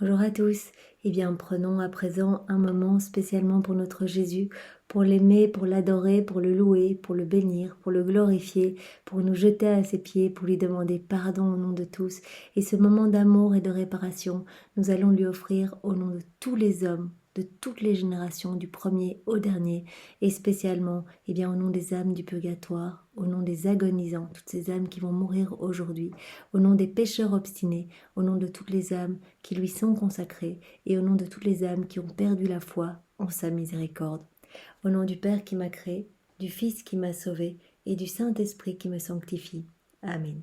Bonjour à tous. Eh bien, prenons à présent un moment spécialement pour notre Jésus, pour l'aimer, pour l'adorer, pour le louer, pour le bénir, pour le glorifier, pour nous jeter à ses pieds, pour lui demander pardon au nom de tous. Et ce moment d'amour et de réparation, nous allons lui offrir au nom de tous les hommes, de toutes les générations, du premier au dernier, et spécialement, eh bien, au nom des âmes du purgatoire, au nom des agonisants, toutes ces âmes qui vont mourir aujourd'hui, au nom des pécheurs obstinés, au nom de toutes les âmes qui lui sont consacrées, et au nom de toutes les âmes qui ont perdu la foi en sa miséricorde. Au nom du Père qui m'a créé, du Fils qui m'a sauvé, et du Saint-Esprit qui me sanctifie. Amen.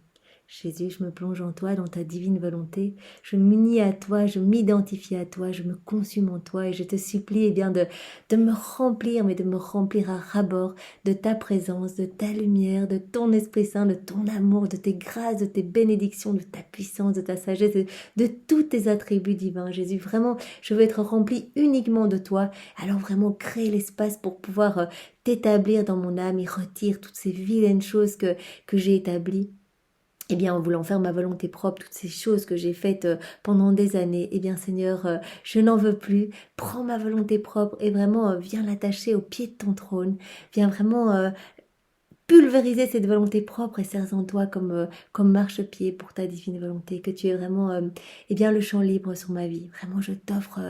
Jésus, je me plonge en toi, dans ta divine volonté, je m'unis à toi, je m'identifie à toi, je me consume en toi et je te supplie bien de me remplir, mais de me remplir à ras-bord de ta présence, de ta lumière, de ton Esprit Saint, de ton amour, de tes grâces, de tes bénédictions, de ta puissance, de ta sagesse, de tous tes attributs divins. Jésus, vraiment, je veux être rempli uniquement de toi. Alors vraiment, crée l'espace pour pouvoir t'établir dans mon âme et retire toutes ces vilaines choses que j'ai établies. Eh bien, en voulant faire ma volonté propre, toutes ces choses que j'ai faites pendant des années, eh bien, Seigneur, je n'en veux plus. Prends ma volonté propre et vraiment viens l'attacher au pied de ton trône. Viens vraiment pulvériser cette volonté propre et serre en toi comme marchepied pour ta divine volonté, que tu es vraiment eh bien, le champ libre sur ma vie. Vraiment, je t'offre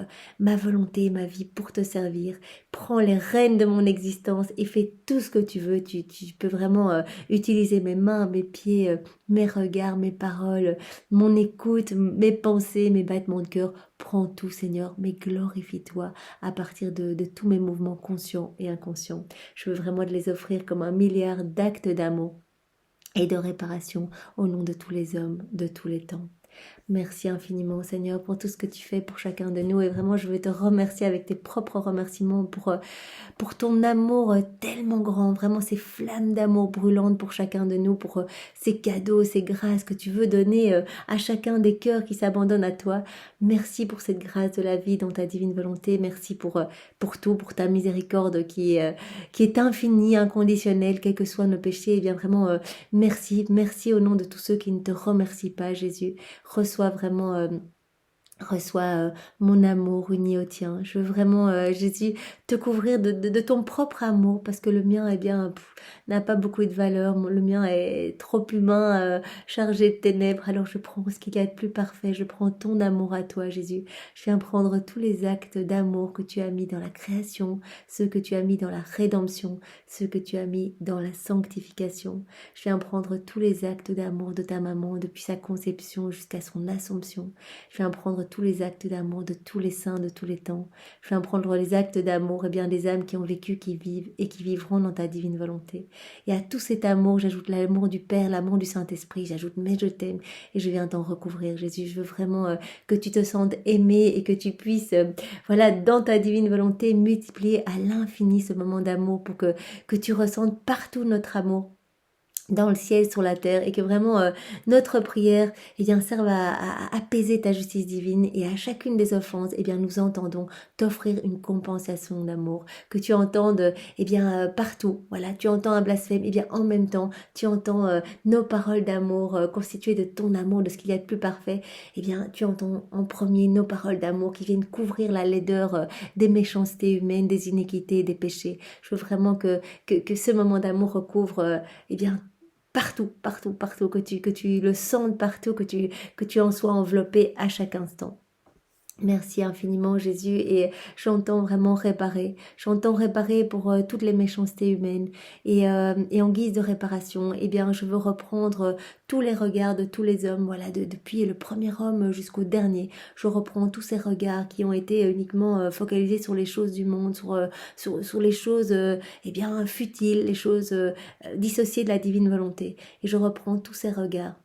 ma volonté, ma vie pour te servir. Prends les rênes de mon existence et fais tout ce que tu veux. Tu peux vraiment utiliser mes mains, mes pieds, mes regards, mes paroles, mon écoute, mes pensées, mes battements de cœur. Prends tout, Seigneur, mais glorifie-toi à partir de tous mes mouvements conscients et inconscients. Je veux vraiment te les offrir comme un milliard d'actes d'amour et de réparation au nom de tous les hommes, de tous les temps. Merci infiniment, Seigneur, pour tout ce que tu fais pour chacun de nous. Et vraiment, je veux te remercier avec tes propres remerciements pour ton amour tellement grand, vraiment ces flammes d'amour brûlantes pour chacun de nous, pour ces cadeaux, ces grâces que tu veux donner à chacun des cœurs qui s'abandonnent à toi. Merci pour cette grâce de la vie dans ta divine volonté. Merci pour tout, pour ta miséricorde qui est infinie, inconditionnelle, quels que soient nos péchés. Et bien vraiment, merci, merci au nom de tous ceux qui ne te remercient pas, Jésus. Reçois vraiment reçois mon amour uni au tien. Je veux vraiment, Jésus, te couvrir de ton propre amour, parce que le mien, eh bien, n'a pas beaucoup de valeur. Le mien est trop humain, chargé de ténèbres. Alors je prends ce qu'il y a de plus parfait. Je prends ton amour à toi, Jésus. Je viens prendre tous les actes d'amour que tu as mis dans la création, ceux que tu as mis dans la rédemption, ceux que tu as mis dans la sanctification. Je viens prendre tous les actes d'amour de ta maman, depuis sa conception jusqu'à son assomption. Je viens prendre tous les actes d'amour de tous les saints de tous les temps. Je viens prendre les actes d'amour, et bien des âmes qui ont vécu, qui vivent et qui vivront dans ta divine volonté. Et à tout cet amour, j'ajoute l'amour du Père, l'amour du Saint-Esprit, j'ajoute mais je t'aime et je viens t'en recouvrir. Jésus, je veux vraiment que tu te sentes aimé et que tu puisses, voilà, dans ta divine volonté, multiplier à l'infini ce moment d'amour pour que tu ressentes partout notre amour dans le ciel, sur la terre, et que vraiment notre prière eh bien, serve à apaiser ta justice divine, et à chacune des offenses, eh bien, nous entendons t'offrir une compensation d'amour, que tu entendes eh bien, partout, voilà, tu entends un blasphème, eh bien, en même temps, tu entends nos paroles d'amour constituées de ton amour, de ce qu'il y a de plus parfait, eh bien, tu entends en premier nos paroles d'amour qui viennent couvrir la laideur des méchancetés humaines, des iniquités, des péchés. Je veux vraiment que ce moment d'amour recouvre eh bien, partout, partout, partout, que tu le sentes partout, que tu en sois enveloppé à chaque instant. Merci infiniment Jésus, et j'entends vraiment réparer. J'entends réparer pour toutes les méchancetés humaines, et en guise de réparation, eh bien je veux reprendre tous les regards de tous les hommes, voilà, depuis le premier homme jusqu'au dernier. Je reprends tous ces regards qui ont été uniquement focalisés sur les choses du monde, sur les choses eh bien futiles, les choses dissociées de la divine volonté. Et je reprends tous ces regards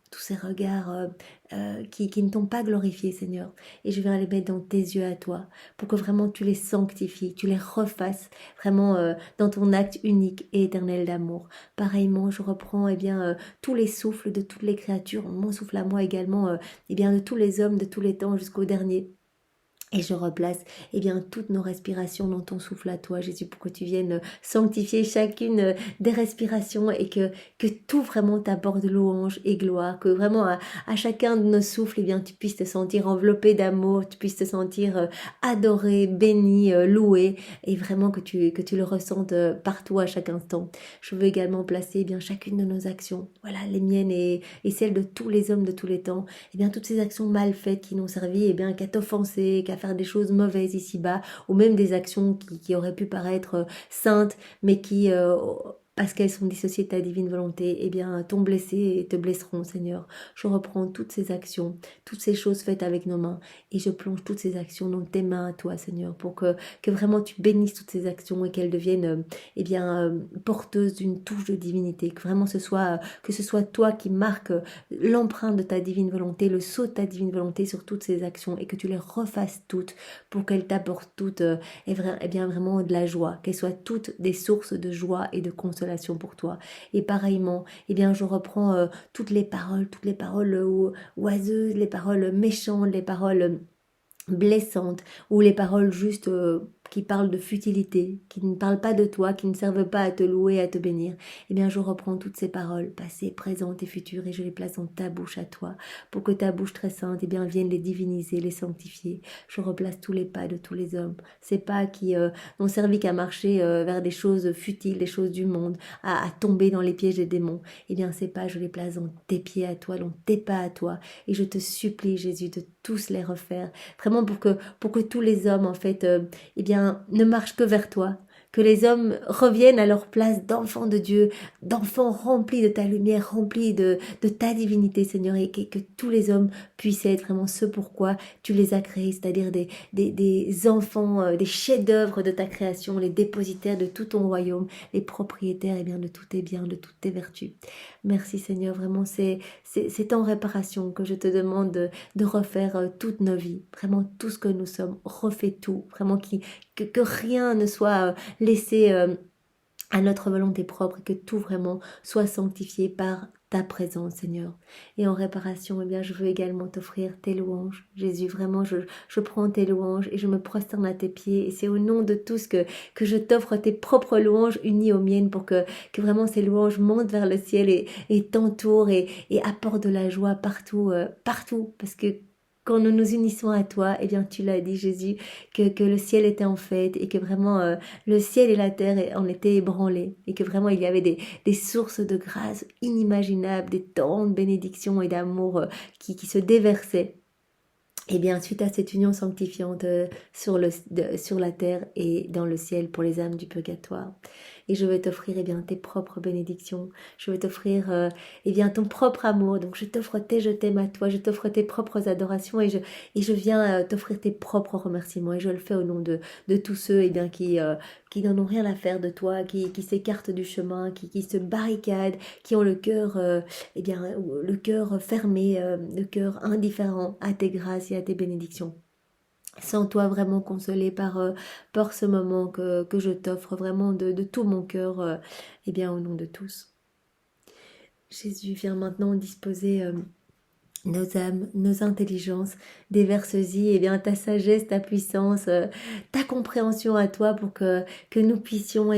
qui ne t'ont pas glorifié, Seigneur. Et je viens les mettre dans tes yeux à toi, pour que vraiment tu les sanctifies, tu les refasses vraiment dans ton acte unique et éternel d'amour. Pareillement, je reprends eh bien, tous les souffles de toutes les créatures, mon souffle à moi également, eh bien, de tous les hommes de tous les temps jusqu'au dernier. Et je replace toutes nos respirations dans ton souffle à toi, Jésus, pour que tu viennes sanctifier chacune des respirations et que tout vraiment t'apporte louange et gloire, que vraiment à chacun de nos souffles, tu puisses te sentir enveloppé d'amour, tu puisses te sentir adoré, béni, loué, et vraiment que tu le ressentes partout à chaque instant. Je veux également placer chacune de nos actions, voilà, les miennes et celles de tous les hommes de tous les temps, toutes ces actions mal faites qui n'ont servi qu'à t'offenser, qu'à faire des choses mauvaises ici-bas, ou même des actions qui auraient pu paraître saintes, mais qui, parce qu'elles sont dissociées de ta divine volonté, t'ont blessé et te blesseront, Seigneur. Je reprends toutes ces actions, toutes ces choses faites avec nos mains, et je plonge toutes ces actions dans tes mains à toi, Seigneur, pour que vraiment tu bénisses toutes ces actions et qu'elles deviennent porteuses d'une touche de divinité, que vraiment que ce soit toi qui marque l'empreinte de ta divine volonté, le sceau de ta divine volonté sur toutes ces actions, et que tu les refasses toutes pour qu'elles t'apportent toutes vraiment de la joie, qu'elles soient toutes des sources de joie et de consolation pour toi. Et pareillement, je reprends toutes les paroles oiseuses, les paroles méchantes, les paroles blessantes, ou les paroles juste qui parlent de futilité, qui ne parlent pas de toi, qui ne servent pas à te louer, à te bénir, je reprends toutes ces paroles, passées, présentes et futures, et je les place dans ta bouche à toi, pour que ta bouche très sainte vienne les diviniser, les sanctifier. Je replace tous les pas de tous les hommes, ces pas qui n'ont servi qu'à marcher vers des choses futiles, des choses du monde, à tomber dans les pièges des démons. Ces pas, je les place dans tes pieds à toi, dans tes pas à toi, et je te supplie, Jésus, de tous les refaire, vraiment pour que tous les hommes, en fait, ne marchent que vers toi, que les hommes reviennent à leur place d'enfants de Dieu, d'enfants remplis de ta lumière, remplis de ta divinité, Seigneur, et que tous les hommes puissent être vraiment ce pourquoi tu les as créés, c'est-à-dire des enfants, des chefs-d'œuvre de ta création, les dépositaires de tout ton royaume, les propriétaires de tous tes biens, de toutes tes vertus. Merci, Seigneur, vraiment c'est en réparation que je te demande de refaire toutes nos vies, vraiment tout ce que nous sommes, refais tout, vraiment que rien ne soit laissé à notre volonté propre, et que tout vraiment soit sanctifié par ta présence, Seigneur. Et en réparation, je veux également t'offrir tes louanges. Jésus, vraiment, je prends tes louanges et je me prosterne à tes pieds. Et c'est au nom de tous que je t'offre tes propres louanges unies aux miennes, pour que vraiment ces louanges montent vers le ciel et t'entourent et apportent de la joie partout, partout. Parce que quand nous nous unissons à toi, tu l'as dit, Jésus, que le ciel était en fête, et que vraiment le ciel et la terre en étaient ébranlés, et que vraiment il y avait des sources de grâce inimaginables, des temps de bénédiction et d'amour qui se déversaient. Suite à cette union sanctifiante sur la terre et dans le ciel pour les âmes du purgatoire. Et je vais t'offrir tes propres bénédictions. Je vais t'offrir ton propre amour. Donc je t'offre je t'aime à toi. Je t'offre tes propres adorations, et je viens t'offrir tes propres remerciements. Et je le fais au nom de tous ceux qui n'en ont rien à faire de toi, qui s'écartent du chemin, qui se barricadent, qui ont le cœur le cœur fermé, le cœur indifférent à tes grâces et à tes bénédictions. Sens-toi vraiment consolé par ce moment que je t'offre vraiment de tout mon cœur, au nom de tous. Jésus, viens maintenant disposer nos âmes, nos intelligences, déverse-y ta sagesse, ta puissance, ta compréhension à toi, pour que nous puissions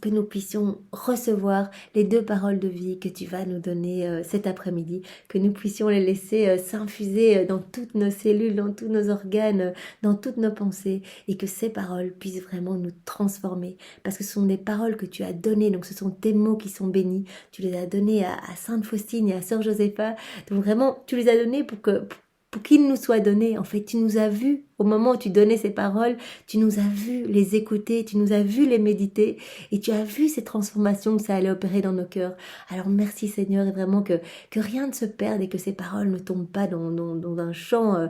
que nous puissions recevoir les 2 paroles de vie que tu vas nous donner cet après-midi, que nous puissions les laisser s'infuser dans toutes nos cellules, dans tous nos organes, dans toutes nos pensées, et que ces paroles puissent vraiment nous transformer, parce que ce sont des paroles que tu as données, donc ce sont tes mots qui sont bénis, tu les as donnés à Sainte Faustine et à Sœur Josépha, donc vraiment tu les as donnés pour qu'ils nous soient donnés. En fait, tu nous as vus au moment où tu donnais ces paroles, tu nous as vus les écouter, tu nous as vus les méditer, et tu as vu ces transformations que ça allait opérer dans nos cœurs. Alors merci Seigneur, et vraiment que rien ne se perde, et que ces paroles ne tombent pas dans un champ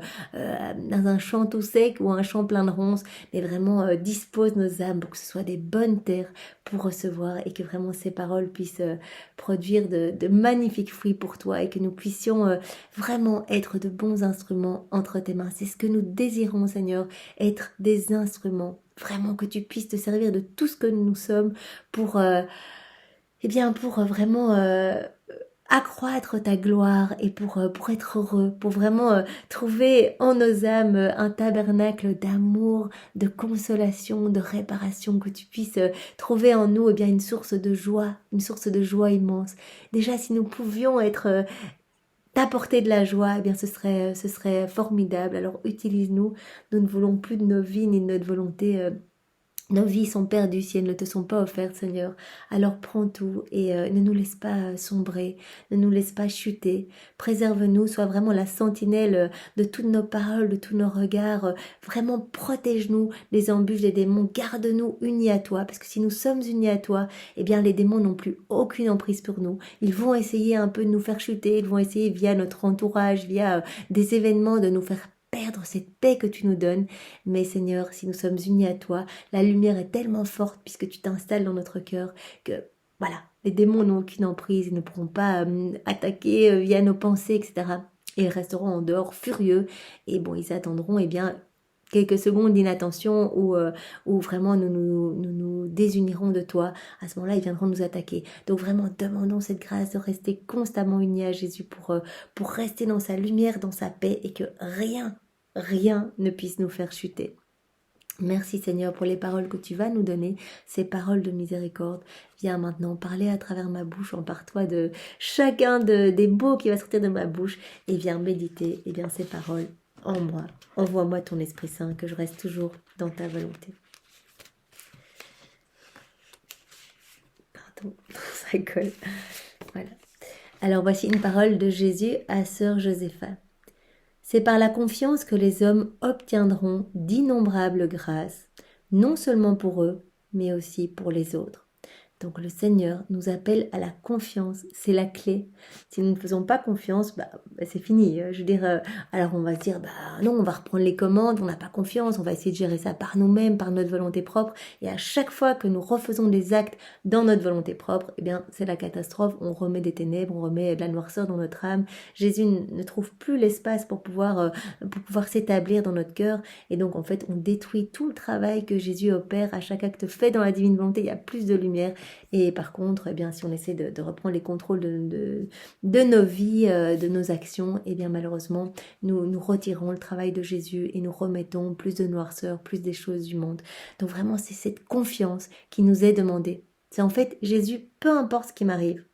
tout sec, ou un champ plein de ronces, mais vraiment dispose nos âmes pour que ce soit des bonnes terres pour recevoir, et que vraiment ces paroles puissent produire de magnifiques fruits pour toi, et que nous puissions vraiment être de bons instruments entre tes mains. C'est ce que nous désirons, Seigneur, être des instruments, vraiment que tu puisses te servir de tout ce que nous sommes pour vraiment accroître ta gloire et pour être heureux, pour vraiment trouver en nos âmes un tabernacle d'amour, de consolation, de réparation, que tu puisses trouver en nous eh bien une source de joie immense. Déjà, si nous pouvions t'apporter de la joie, eh bien ce serait formidable. Alors utilise-nous, nous ne voulons plus de nos vies ni de notre volonté. Nos vies sont perdues si elles ne te sont pas offertes, Seigneur. Alors prends tout et ne nous laisse pas sombrer, ne nous laisse pas chuter. Préserve-nous, sois vraiment la sentinelle de toutes nos paroles, de tous nos regards. Vraiment protège-nous des embûches des démons. Garde-nous unis à toi, parce que si nous sommes unis à toi, eh bien les démons n'ont plus aucune emprise sur nous. Ils vont essayer un peu de nous faire chuter, ils vont essayer via notre entourage, via des événements de nous faire perdre cette paix que tu nous donnes. Mais Seigneur, si nous sommes unis à toi, la lumière est tellement forte puisque tu t'installes dans notre cœur que voilà, les démons n'ont aucune emprise, ils ne pourront pas attaquer via nos pensées, etc. Et ils resteront en dehors furieux et bon, ils attendront bien quelques secondes d'inattention où vraiment nous désunirons de toi. À ce moment-là, ils viendront nous attaquer. Donc vraiment, demandons cette grâce de rester constamment unis à Jésus pour rester dans sa lumière, dans sa paix et que rien ne puisse nous faire chuter. Merci Seigneur pour les paroles que tu vas nous donner, ces paroles de miséricorde. Viens maintenant parler à travers ma bouche, empare-toi de chacun des mots qui va sortir de ma bouche et viens méditer ces paroles en moi. Envoie-moi ton Esprit Saint, que je reste toujours dans ta volonté. Pardon, ça colle. Voilà. Alors voici une parole de Jésus à sœur Josépha. C'est par la confiance que les hommes obtiendront d'innombrables grâces, non seulement pour eux, mais aussi pour les autres. Donc le Seigneur nous appelle à la confiance, c'est la clé. Si nous ne faisons pas confiance, c'est fini. Je veux dire, alors on va se dire, non, on va reprendre les commandes, on n'a pas confiance, on va essayer de gérer ça par nous-mêmes, par notre volonté propre. Et à chaque fois que nous refaisons des actes dans notre volonté propre, c'est la catastrophe. On remet des ténèbres, on remet de la noirceur dans notre âme. Jésus ne trouve plus l'espace pour pouvoir s'établir dans notre cœur. Et donc en fait, on détruit tout le travail que Jésus opère à chaque acte fait dans la divine volonté. Il y a plus de lumière. Et par contre, si on essaie de reprendre les contrôles de nos vies, de nos actions, malheureusement, nous retirons le travail de Jésus et nous remettons plus de noirceur, plus des choses du monde. Donc vraiment, c'est cette confiance qui nous est demandée. C'est en fait, Jésus, peu importe ce qui m'arrive,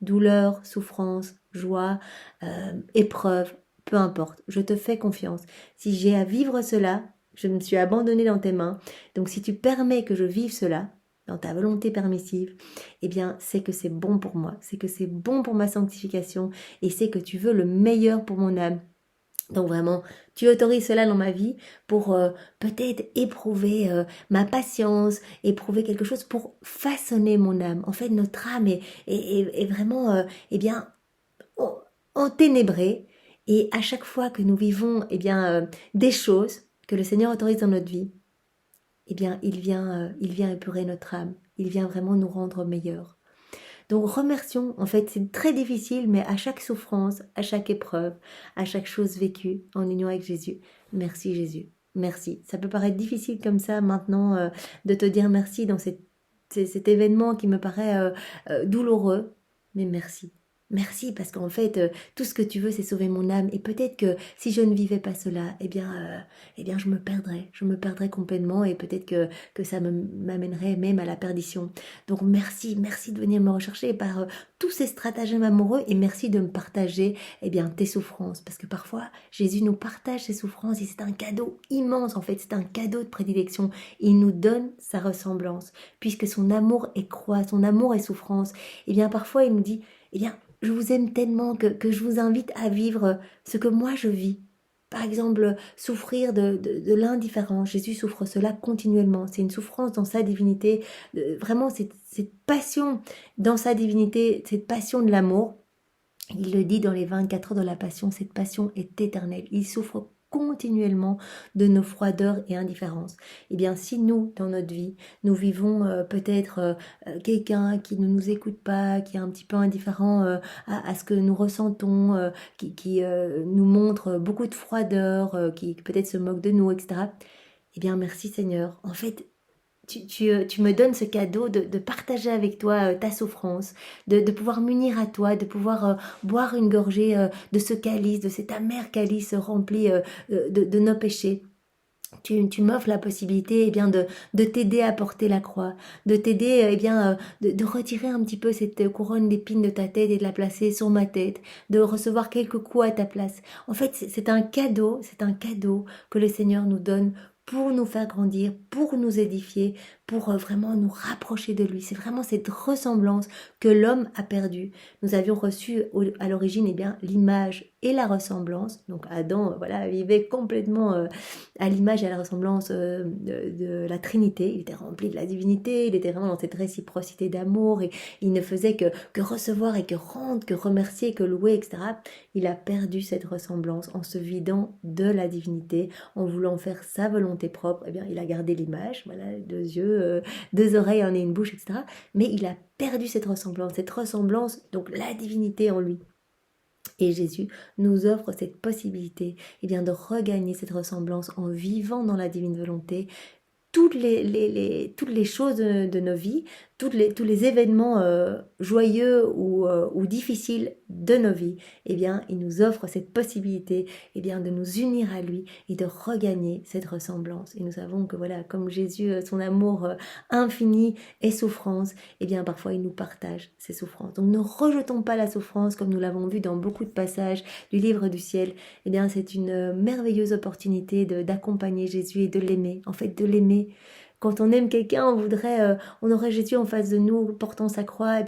douleur, souffrance, joie, épreuve, peu importe, je te fais confiance. Si j'ai à vivre cela, je me suis abandonnée dans tes mains. Donc si tu permets que je vive cela, dans ta volonté permissive, c'est que c'est bon pour moi, c'est que c'est bon pour ma sanctification et c'est que tu veux le meilleur pour mon âme. Donc vraiment, tu autorises cela dans ma vie pour peut-être éprouver ma patience, éprouver quelque chose pour façonner mon âme. En fait, notre âme est vraiment enténébrée et à chaque fois que nous vivons des choses que le Seigneur autorise dans notre vie, il vient épurer notre âme. Il vient vraiment nous rendre meilleurs. Donc remercions, en fait c'est très difficile, mais à chaque souffrance, à chaque épreuve, à chaque chose vécue en union avec Jésus, merci Jésus, merci. Ça peut paraître difficile comme ça maintenant de te dire merci dans cet événement qui me paraît douloureux, mais merci. Merci parce qu'en fait, tout ce que tu veux, c'est sauver mon âme. Et peut-être que si je ne vivais pas cela, je me perdrais complètement et peut-être que ça m'amènerait même à la perdition. Donc merci de venir me rechercher par tous ces stratagèmes amoureux et merci de me partager tes souffrances. Parce que parfois, Jésus nous partage ses souffrances et c'est un cadeau immense en fait, c'est un cadeau de prédilection. Il nous donne sa ressemblance puisque son amour est croix, son amour est souffrance. Parfois il nous dit, je vous aime tellement que je vous invite à vivre ce que moi je vis. Par exemple, souffrir de l'indifférence. Jésus souffre cela continuellement. C'est une souffrance dans sa divinité. Vraiment, cette passion dans sa divinité, cette passion de l'amour. Il le dit dans les 24 heures de la passion, cette passion est éternelle. Il souffre continuellement de nos froideurs et indifférences. Si nous, dans notre vie, nous vivons peut-être quelqu'un qui ne nous écoute pas, qui est un petit peu indifférent à ce que nous ressentons, qui nous montre beaucoup de froideur, qui peut-être se moque de nous, etc. Merci Seigneur. En fait, tu me donnes ce cadeau de partager avec toi ta souffrance, de pouvoir m'unir à toi, de pouvoir boire une gorgée de ce calice, de cet amer calice rempli de nos péchés. Tu m'offres la possibilité de t'aider à porter la croix, de t'aider de retirer un petit peu cette couronne d'épines de ta tête et de la placer sur ma tête, de recevoir quelques coups à ta place. En fait, c'est un cadeau que le Seigneur nous donne pour nous faire grandir, pour nous édifier, pour vraiment nous rapprocher de lui. C'est vraiment cette ressemblance que l'homme a perdue. Nous avions reçu à l'origine l'image et la ressemblance. Donc Adam vivait complètement à l'image et à la ressemblance de la Trinité. Il était rempli de la divinité, il était vraiment dans cette réciprocité d'amour et il ne faisait que recevoir et que rendre, que remercier, que louer, etc. Il a perdu cette ressemblance en se vidant de la divinité, en voulant faire sa volonté propre. Il a gardé l'image, deux yeux, deux oreilles, un nez, une bouche, etc. Mais il a perdu cette ressemblance, donc la divinité en lui. Et Jésus nous offre cette possibilité de regagner cette ressemblance en vivant dans la divine volonté toutes les choses de nos vies, tous les événements joyeux ou difficiles de nos vies. Il nous offre cette possibilité de nous unir à lui et de regagner cette ressemblance. Et nous savons que comme Jésus, son amour infini et souffrance, parfois il nous partage ses souffrances. Donc ne rejetons pas la souffrance comme nous l'avons vu dans beaucoup de passages du livre du ciel. C'est une merveilleuse opportunité d'accompagner Jésus et de l'aimer. En fait, de l'aimer. Quand on aime quelqu'un, on aurait Jésus en face de nous portant sa croix,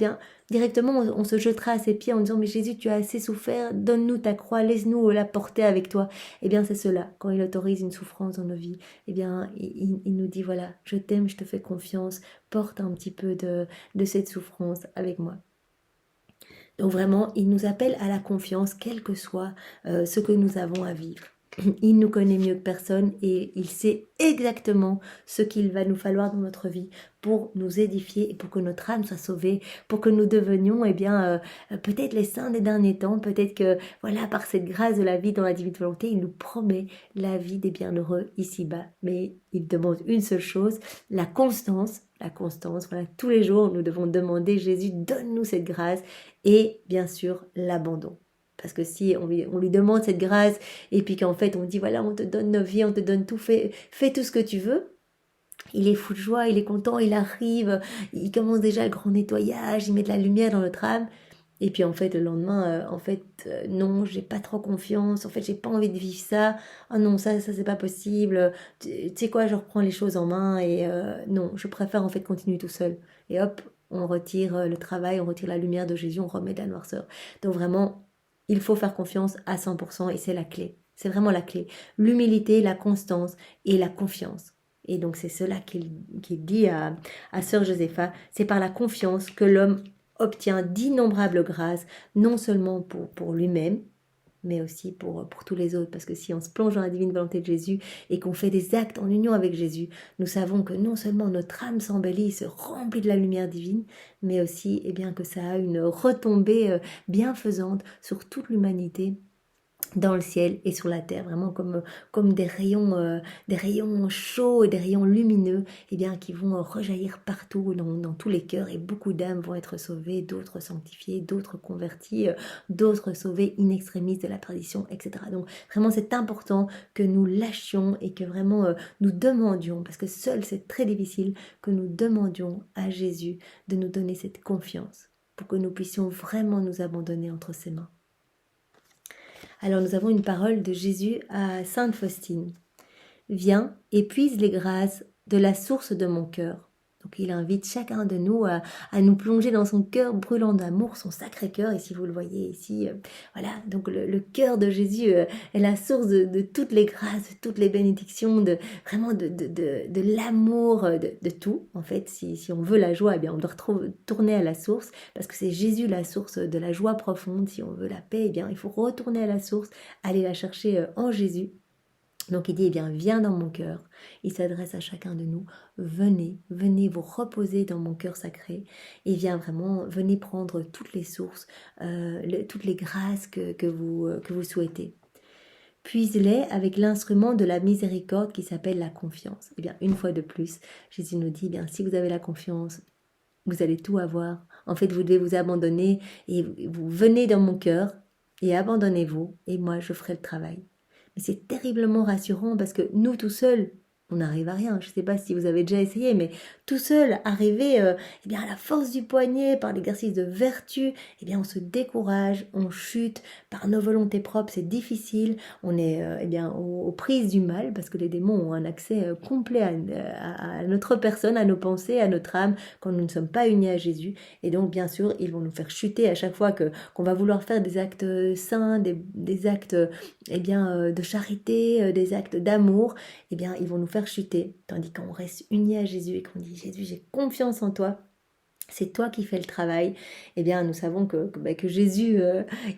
directement on se jettera à ses pieds en disant mais Jésus, tu as assez souffert, donne-nous ta croix, laisse-nous la porter avec toi. C'est cela, quand il autorise une souffrance dans nos vies, il nous dit voilà, je t'aime, je te fais confiance, porte un petit peu de cette souffrance avec moi. Donc vraiment, il nous appelle à la confiance, quel que soit ce que nous avons à vivre. Il nous connaît mieux que personne et il sait exactement ce qu'il va nous falloir dans notre vie pour nous édifier et pour que notre âme soit sauvée, pour que nous devenions peut-être les saints des derniers temps, peut-être que par cette grâce de la vie dans la divine volonté, il nous promet la vie des bienheureux ici-bas. Mais il demande une seule chose, la constance, tous les jours nous devons demander Jésus, donne-nous cette grâce et bien sûr l'abandon. Parce que si on lui demande cette grâce et puis qu'en fait on dit voilà on te donne nos vies, on te donne tout, fais tout ce que tu veux, il est fou de joie, il est content, il arrive, il commence déjà le grand nettoyage, il met de la lumière dans notre âme et puis en fait le lendemain non, j'ai pas trop confiance, en fait j'ai pas envie de vivre ça, ah non ça c'est pas possible, tu sais quoi, je reprends les choses en main et non, je préfère en fait continuer tout seul et hop on retire le travail, on retire la lumière de Jésus, on remet de la noirceur. Donc vraiment il faut faire confiance à 100% et c'est la clé. C'est vraiment la clé. L'humilité, la constance et la confiance. Et donc c'est cela qu'il dit à sœur Josépha. C'est par la confiance que l'homme obtient d'innombrables grâces, non seulement pour lui-même, mais aussi pour tous les autres. Parce que si on se plonge dans la divine volonté de Jésus et qu'on fait des actes en union avec Jésus, nous savons que non seulement notre âme s'embellit, se remplit de la lumière divine, mais aussi que ça a une retombée bienfaisante sur toute l'humanité dans le ciel et sur la terre, vraiment comme des rayons chauds et des rayons lumineux qui vont rejaillir partout dans tous les cœurs et beaucoup d'âmes vont être sauvées, d'autres sanctifiées, d'autres converties, d'autres sauvées in extremis de la perdition, etc. Donc vraiment c'est important que nous lâchions et que vraiment nous demandions, parce que seul c'est très difficile, que nous demandions à Jésus de nous donner cette confiance pour que nous puissions vraiment nous abandonner entre ses mains. Alors nous avons une parole de Jésus à Sainte Faustine. Viens et puise les grâces de la source de mon cœur. Donc il invite chacun de nous à nous plonger dans son cœur brûlant d'amour, son sacré cœur. Et si vous le voyez ici, donc le cœur de Jésus est la source de toutes les grâces, de toutes les bénédictions, de l'amour, de tout. En fait, si on veut la joie, on doit retourner à la source, parce que c'est Jésus la source de la joie profonde. Si on veut la paix, il faut retourner à la source, aller la chercher en Jésus. Donc il dit, viens dans mon cœur. Il s'adresse à chacun de nous. Venez vous reposer dans mon cœur sacré. Et venez prendre toutes les sources, toutes les grâces que vous souhaitez. puise-les avec l'instrument de la miséricorde qui s'appelle la confiance. Eh bien, une fois de plus, Jésus nous dit, eh bien, si vous avez la confiance, vous allez tout avoir. En fait, vous devez vous abandonner et vous venez dans mon cœur et abandonnez-vous et moi, je ferai le travail. Mais c'est terriblement rassurant parce que nous, tout seuls, on n'arrive à rien. Je ne sais pas si vous avez déjà essayé, mais tout seul, arriver eh bien, à la force du poignet, par l'exercice de vertu, eh bien, on se décourage, on chute, par nos volontés propres, c'est difficile, on est eh bien, aux prises du mal, parce que les démons ont un accès complet à notre personne, à nos pensées, à notre âme, quand nous ne sommes pas unis à Jésus. Et donc, bien sûr, ils vont nous faire chuter à chaque fois qu'on va vouloir faire des actes saints, des actes eh bien, de charité, des actes d'amour, eh bien, ils vont nous faire chuter. Tandis qu'on reste unis à Jésus et qu'on dit, Jésus, j'ai confiance en toi. C'est toi qui fais le travail, eh bien nous savons que Jésus,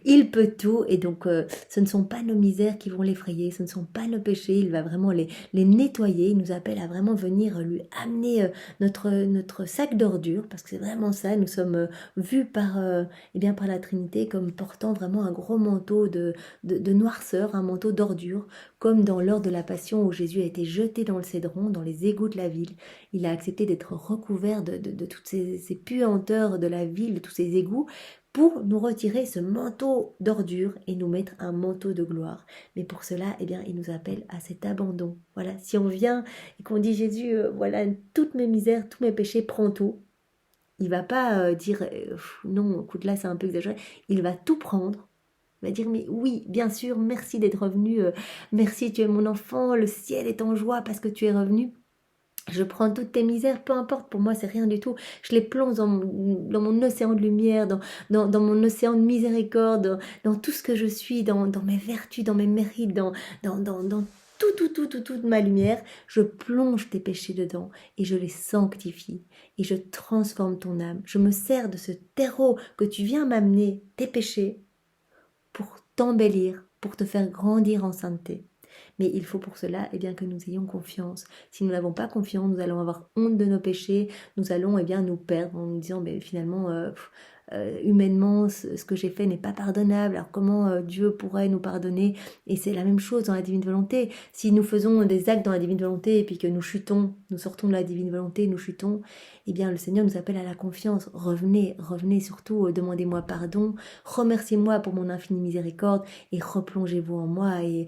il peut tout, et donc ce ne sont pas nos misères qui vont l'effrayer, ce ne sont pas nos péchés, il va vraiment les nettoyer, il nous appelle à vraiment venir lui amener notre sac d'ordures, parce que c'est vraiment ça, nous sommes vus eh bien, par la Trinité comme portant vraiment un gros manteau de noirceur, un manteau d'ordures, comme dans l'heure de la Passion où Jésus a été jeté dans le Cédron, dans les égouts de la ville. Il a accepté d'être recouvert de toutes ces puanteurs de la ville, de tous ces égouts, pour nous retirer ce manteau d'ordure et nous mettre un manteau de gloire. Mais pour cela, eh bien, il nous appelle à cet abandon. Voilà, si on vient et qu'on dit Jésus, voilà, toutes mes misères, tous mes péchés, prends tout. Il va pas dire non, écoute là c'est un peu exagéré. Il va tout prendre. Il va dire mais oui, bien sûr, merci d'être revenu, merci, tu es mon enfant, le ciel est en joie parce que tu es revenu. Je prends toutes tes misères, peu importe, pour moi c'est rien du tout. Je les plonge dans mon océan de lumière, dans mon océan de miséricorde, dans tout ce que je suis, dans mes vertus, dans mes mérites, dans toute ma lumière. Je plonge tes péchés dedans et je les sanctifie et je transforme ton âme. Je me sers de ce terreau que tu viens m'amener, tes péchés, pour t'embellir, pour te faire grandir en sainteté. Mais il faut pour cela eh bien, que nous ayons confiance. Si nous n'avons pas confiance, nous allons avoir honte de nos péchés, nous allons eh bien, nous perdre en nous disant mais finalement, humainement, ce que j'ai fait n'est pas pardonnable, alors comment Dieu pourrait nous pardonner? Et c'est la même chose dans la divine volonté. Si nous faisons des actes dans la divine volonté et puis que nous chutons, nous sortons de la divine volonté, nous chutons, eh bien le Seigneur nous appelle à la confiance. Revenez, revenez surtout, demandez-moi pardon, remerciez-moi pour mon infinie miséricorde et replongez-vous en moi et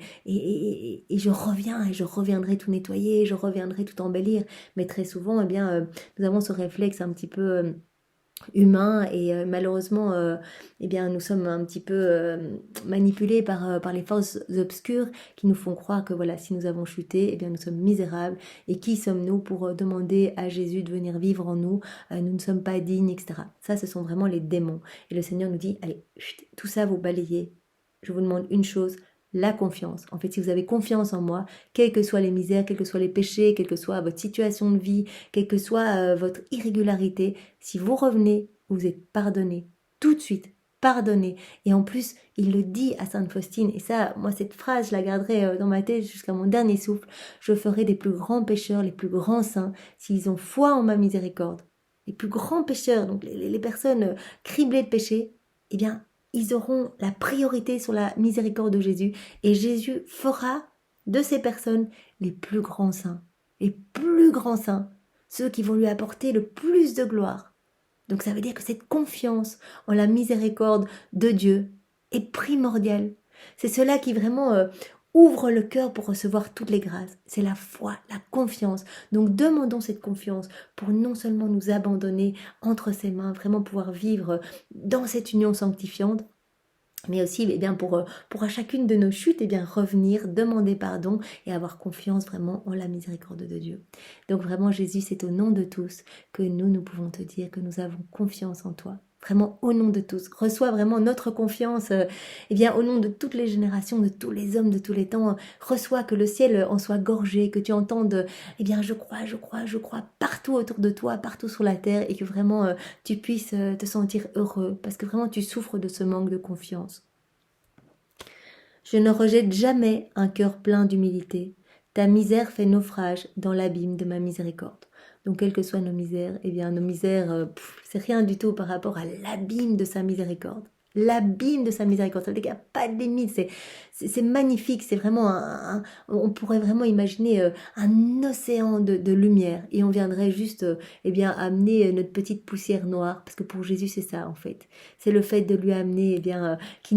je reviens et je reviendrai tout nettoyer, je reviendrai tout embellir. Mais très souvent, eh bien, nous avons ce réflexe un petit peu humain et malheureusement eh bien nous sommes un petit peu manipulés par les forces obscures qui nous font croire que voilà, si nous avons chuté, eh bien nous sommes misérables et qui sommes-nous pour demander à Jésus de venir vivre en nous, nous ne sommes pas dignes, etc. Ça, ce sont vraiment les démons et le Seigneur nous dit allez, chut, tout ça vous balayez, je vous demande une chose, la confiance. En fait, si vous avez confiance en moi, quelles que soient les misères, quels que soient les péchés, quelle que soit votre situation de vie, quelle que soit votre irrégularité, si vous revenez, vous êtes pardonné tout de suite, pardonné. Et en plus, il le dit à Sainte Faustine, et ça, moi, cette phrase, je la garderai dans ma tête jusqu'à mon dernier souffle, je ferai des plus grands pécheurs, les plus grands saints, s'ils ont foi en ma miséricorde. Les plus grands pécheurs, donc les personnes criblées de péché, eh bien, ils auront la priorité sur la miséricorde de Jésus et Jésus fera de ces personnes les plus grands saints, ceux qui vont lui apporter le plus de gloire. Donc ça veut dire que cette confiance en la miséricorde de Dieu est primordiale. C'est cela qui vraiment ouvre le cœur pour recevoir toutes les grâces. C'est la foi, la confiance. Donc demandons cette confiance pour non seulement nous abandonner entre ses mains, vraiment pouvoir vivre dans cette union sanctifiante, mais aussi eh bien, pour à chacune de nos chutes, eh bien, revenir, demander pardon et avoir confiance vraiment en la miséricorde de Dieu. Donc vraiment Jésus, c'est au nom de tous que nous pouvons te dire que nous avons confiance en toi. Vraiment au nom de tous. Reçois vraiment notre confiance eh bien, au nom de toutes les générations, de tous les hommes, de tous les temps. Reçois que le ciel en soit gorgé, que tu entendes eh bien, je crois partout autour de toi, partout sur la terre et que vraiment tu puisses te sentir heureux parce que vraiment tu souffres de ce manque de confiance. Je ne rejette jamais un cœur plein d'humilité. Ta misère fait naufrage dans l'abîme de ma miséricorde. Donc, quelles que soient nos misères, eh bien, nos misères, c'est rien du tout par rapport à l'abîme de sa miséricorde. l'abîme de sa miséricorde. Ça veut dire qu'il n'y a pas de limite, c'est magnifique, c'est vraiment on pourrait vraiment imaginer un océan de lumière et on viendrait juste eh bien amener notre petite poussière noire, parce que pour Jésus c'est ça en fait. C'est le fait de lui amener eh bien qui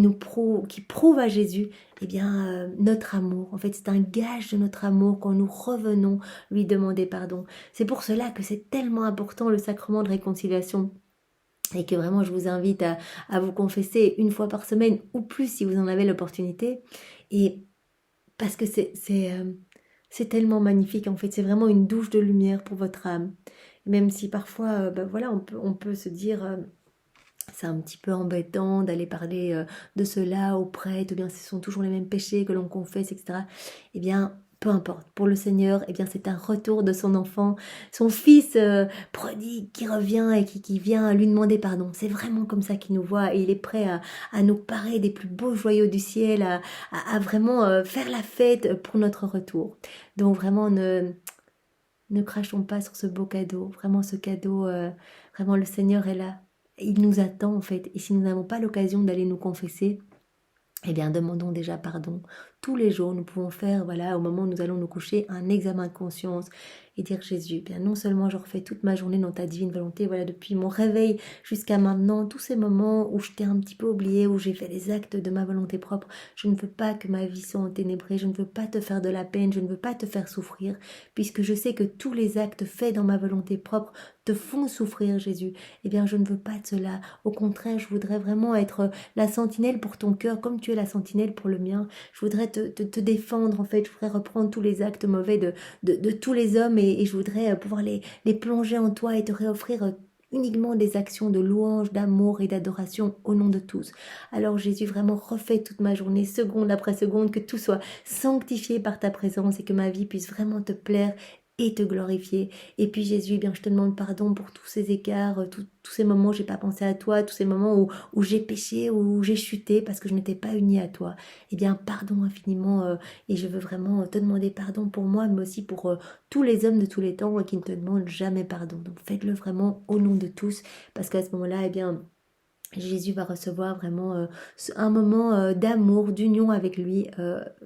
prouve à Jésus eh bien notre amour. En fait, c'est un gage de notre amour quand nous revenons lui demander pardon. C'est pour cela que c'est tellement important le sacrement de réconciliation. Et que vraiment je vous invite à vous confesser une fois par semaine ou plus si vous en avez l'opportunité. Et parce que c'est tellement magnifique en fait, c'est vraiment une douche de lumière pour votre âme. Même si parfois, ben voilà, on peut se dire, c'est un petit peu embêtant d'aller parler de cela aux prêtres, ou bien ce sont toujours les mêmes péchés que l'on confesse, etc. Eh bien, peu importe. Pour le Seigneur, eh bien, c'est un retour de son enfant, son fils prodigue qui revient et qui vient lui demander pardon. C'est vraiment comme ça qu'il nous voit et il est prêt à nous parer des plus beaux joyaux du ciel, à vraiment faire la fête pour notre retour. Donc vraiment, ne crachons pas sur ce beau cadeau. Vraiment, ce cadeau, vraiment, le Seigneur est là. Il nous attend en fait. Et si nous n'avons pas l'occasion d'aller nous confesser, eh bien, demandons déjà pardon. Tous les jours, nous pouvons faire, voilà, au moment où nous allons nous coucher, un examen de conscience et dire Jésus, bien non seulement je refais toute ma journée dans ta divine volonté, voilà, depuis mon réveil jusqu'à maintenant, tous ces moments où je t'ai un petit peu oublié, où j'ai fait les actes de ma volonté propre, je ne veux pas que ma vie soit enténébrée, je ne veux pas te faire de la peine, je ne veux pas te faire souffrir, puisque je sais que tous les actes faits dans ma volonté propre te font souffrir, Jésus. Eh bien, je ne veux pas de cela. Au contraire, je voudrais vraiment être la sentinelle pour ton cœur, comme tu es la sentinelle pour le mien. Je voudrais te défendre, en fait. Je voudrais reprendre tous les actes mauvais de tous les hommes et je voudrais pouvoir les plonger en toi et te réoffrir uniquement des actions de louange, d'amour et d'adoration au nom de tous. Alors Jésus, vraiment refais toute ma journée, seconde après seconde, que tout soit sanctifié par ta présence et que ma vie puisse vraiment te plaire et te glorifier. Et puis Jésus, eh bien, je te demande pardon pour tous ces écarts, tous ces moments où j'ai pas pensé à toi, tous ces moments où j'ai péché, où j'ai chuté parce que je n'étais pas unie à toi. Eh bien, pardon infiniment et je veux vraiment te demander pardon pour moi, mais aussi pour tous les hommes de tous les temps qui ne te demandent jamais pardon. Donc faites-le vraiment au nom de tous parce qu'à ce moment-là, eh bien, Jésus va recevoir vraiment un moment d'amour, d'union avec lui,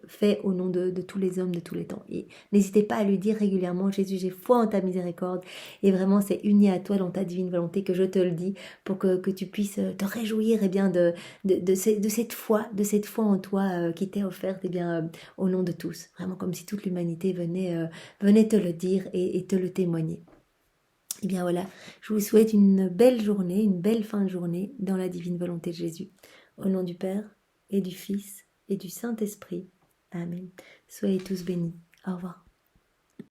fait au nom de tous les hommes de tous les temps. Et n'hésitez pas à lui dire régulièrement, Jésus, j'ai foi en ta miséricorde, et vraiment c'est uni à toi dans ta divine volonté que je te le dis, pour que tu puisses te réjouir eh bien, de cette foi en toi qui t'est offerte eh bien, au nom de tous. Vraiment comme si toute l'humanité venait te le dire et te le témoigner. Et bien voilà, je vous souhaite une belle journée, une belle fin de journée dans la divine volonté de Jésus. Au nom du Père et du Fils et du Saint-Esprit. Amen. Soyez tous bénis. Au revoir.